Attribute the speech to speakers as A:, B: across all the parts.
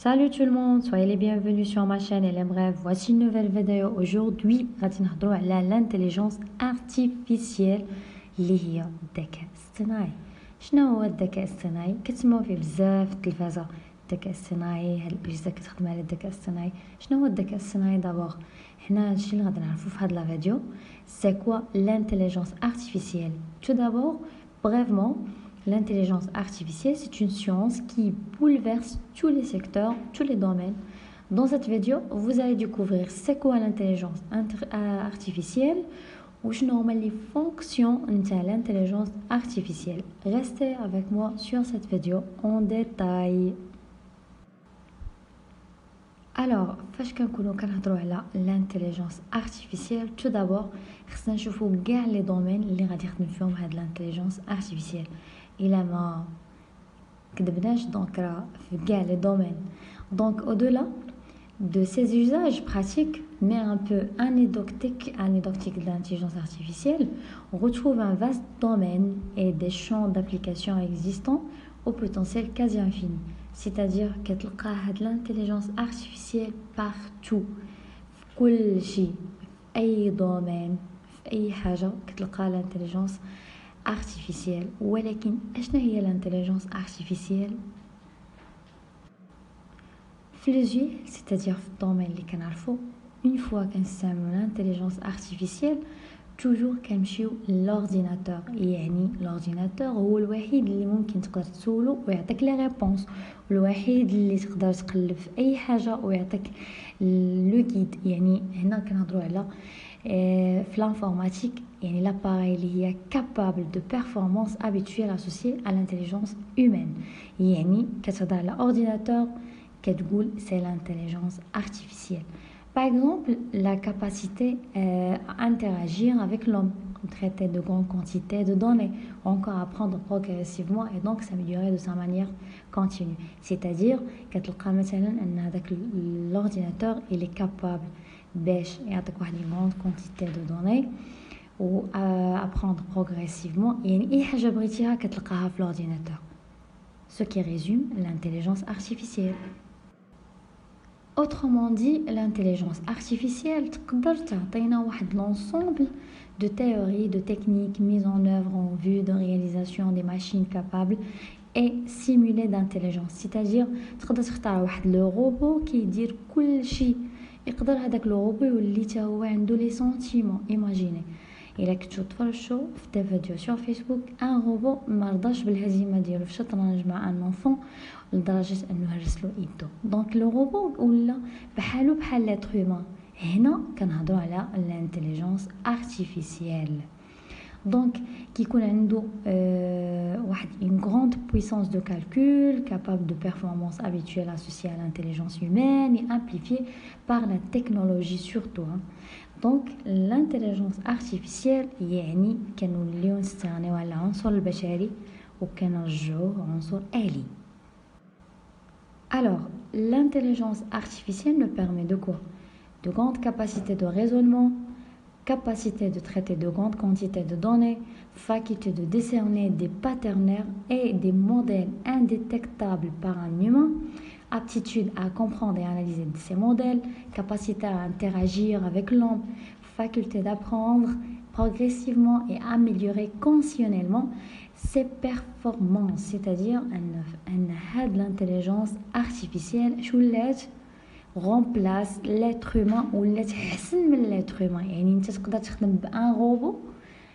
A: Salut tout le monde, soyez les bienvenus sur ma chaîne et bref, voici une nouvelle vidéo. Aujourd'hui, غادي نهضروا على l'intelligence artificielle اللي هي الذكاء الاصطناعي. شنو هو الذكاء الاصطناعي؟ كتسمعوا فيه بزاف في التلفازة. الذكاء الاصطناعي، هاد الاجهزه كتخدم على الذكاء الاصطناعي. شنو هو الذكاء الاصطناعي دابور؟ حنا هادشي اللي غادي نعرفو في هاد لا فيديو. سي كوا l'intelligence artificielle? Tout d'abord, brièvement, l'intelligence artificielle, c'est une science qui bouleverse tous les secteurs, tous les domaines. Dans cette vidéo, vous allez découvrir c'est quoi l'intelligence artificielle ou normalement les fonctions de l'intelligence artificielle. Restez avec moi sur cette vidéo en détail. Alors, فاش كنهضروا على l'intelligence artificielle, tout d'abord, خصنا نشوفوا كاع les domaines اللي غادي يخدم فيهم هاد l'intelligence artificielle. إلا ما كدبناش دونك راه في كاع les domaines. Donc au-delà de ces usages pratiques mais un peu anecdotiques de l'intelligence artificielle, on retrouve un vaste domaine et des champs d'application existants au potentiel quasi infini. C'est-à-dire كتلقى هاد l'intelligence artificielle partout في كل شيء، في أي domaine، في أي حاجة كتلقى l'intelligence artificielle. ولكن اشنا هي l'intelligence artificielle؟ في لوجي c'est-à-dire في الدومين اللي كنعرفو، une fois كنستعملو l'intelligence artificielle toujours كنمشيو لورديناتور. يعني لورديناتور هو الوحيد اللي ممكن تقدر تسولو ويعطيك لي ريبونس، الوحيد اللي تقدر تقلب في اي حاجه ويعطيك لو غيد. يعني هنا كنهضروا على في l'informatique يعني l'appareil اللي هي capable de performance habituelle associée à l'intelligence humaine. يعني كتهضر على ordinateur كتقول c'est l'intelligence artificielle. Par exemple, la capacité à interagir avec l'homme, traiter de grandes quantités de données, encore apprendre progressivement et donc s'améliorer de sa manière continue. C'est-à-dire, كتلقى مثلا ان هذاك l'ordinateur il est capable باش يعطيك واحد une grande quantité de données و apprendre progressivement. يعني اي حاجه بغيتيها كتلقاها في l'ordinateur. Ce qui résume l'intelligence artificielle. Autrement dit, l'intelligence artificielle تقدر تعطينا واحد l'ensemble de théories, de techniques mises en œuvre en vue de réalisation des machines capables et simulées d'intelligence. C'est-à-dire تقدر تختار واحد لو روبو كيدير كل شيء، يقدر هذاك لو روبو يولي حتى هو عنده لي سونتيمون. ايماجيني الا كنتو تفرجوا في دي فيديو سور فيسبوك ان روبو ما رضاش بالهزيمه ديالو في الشطرنج مع ان انفون لدرجه انه هرسلو ايدو. دونك لو روبو ولا بحال لاتر هيومان. هنا كنهضروا على الانتيليجنس ارتيفيسيال. دونك كيكون عنده واحد une grande puissance de calcul capable de performance habituelle associée à l'intelligence humaine et amplifiée par la technologie surtout. Donc l'intelligence artificielle يعني كنوليو نستغنيو على العنصر البشري وكنرجعوه عنصر آلي. Alors l'intelligence artificielle nous permet de quoi? De grandes capacités de raisonnement, capacité de traiter de grandes quantités de données, faculté de discerner des patterns et des modèles indétectables par un humain, aptitude à comprendre et analyser ces modèles, capacité à interagir avec l'homme, faculté d'apprendre progressivement et améliorer continuellement ses performances. C'est-à-dire l'intelligence artificielle remplace l'être humain ولا تحسن من l'être humain. يعني انت تقدر تخدم بان روبو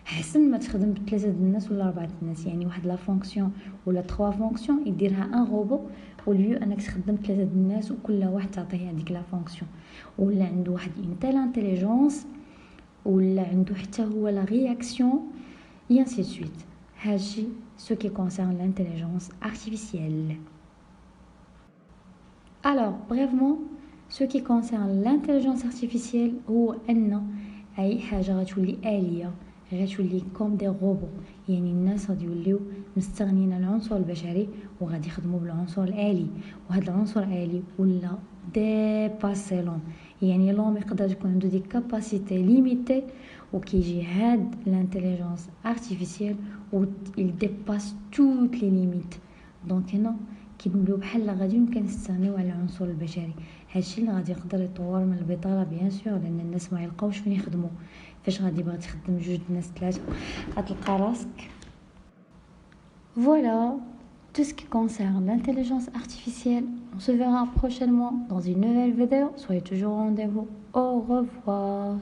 A: حسن ما تخدم بثلاثه الناس ولا اربعه الناس. يعني واحد لا فونكسيون ولا 3 فونكسيون يديرها ان روبو وليو انك تخدم ثلاثه الناس وكل واحد تعطيه هذيك لا فونكسيون. ولا عنده واحد une telle intelligence ولا عنده حتى هو لا رياكسيون et ainsi de suite. هادشي ce qui concerne l'intelligence artificielle. Alors brièvement, ce qui concerne l'intelligence artificielle هو ان اي حاجه غتولي آلية غتولي كوم دي روبو. يعني الناس غادي يوليو مستغنيين على العنصر البشري وغادي يخدموا بالعنصر الآلي، وهذا العنصر الآلي ولا ديباسي لوم. يعني لوم يقدر يكون عنده دي كاباسيتي ليميتي وكيجي هاد l'intelligence artificielle و il dépasse toutes les limites. Donc هنا كي نقولوا بحال غادي يمكن نستغنيو على العنصر البشري. هادشي اللي غادي يقدر يطور من البطاله بيان سور، لان الناس ما يلقاوش فين يخدموا. فاش غادي باغي تخدم جوج الناس ثلاثه غتلقى راسك. Voilà tout ce qui concerne l'intelligence artificielle. On se verra prochainement dans une nouvelle vidéo. Soyez toujours au rendez-vous. Au revoir.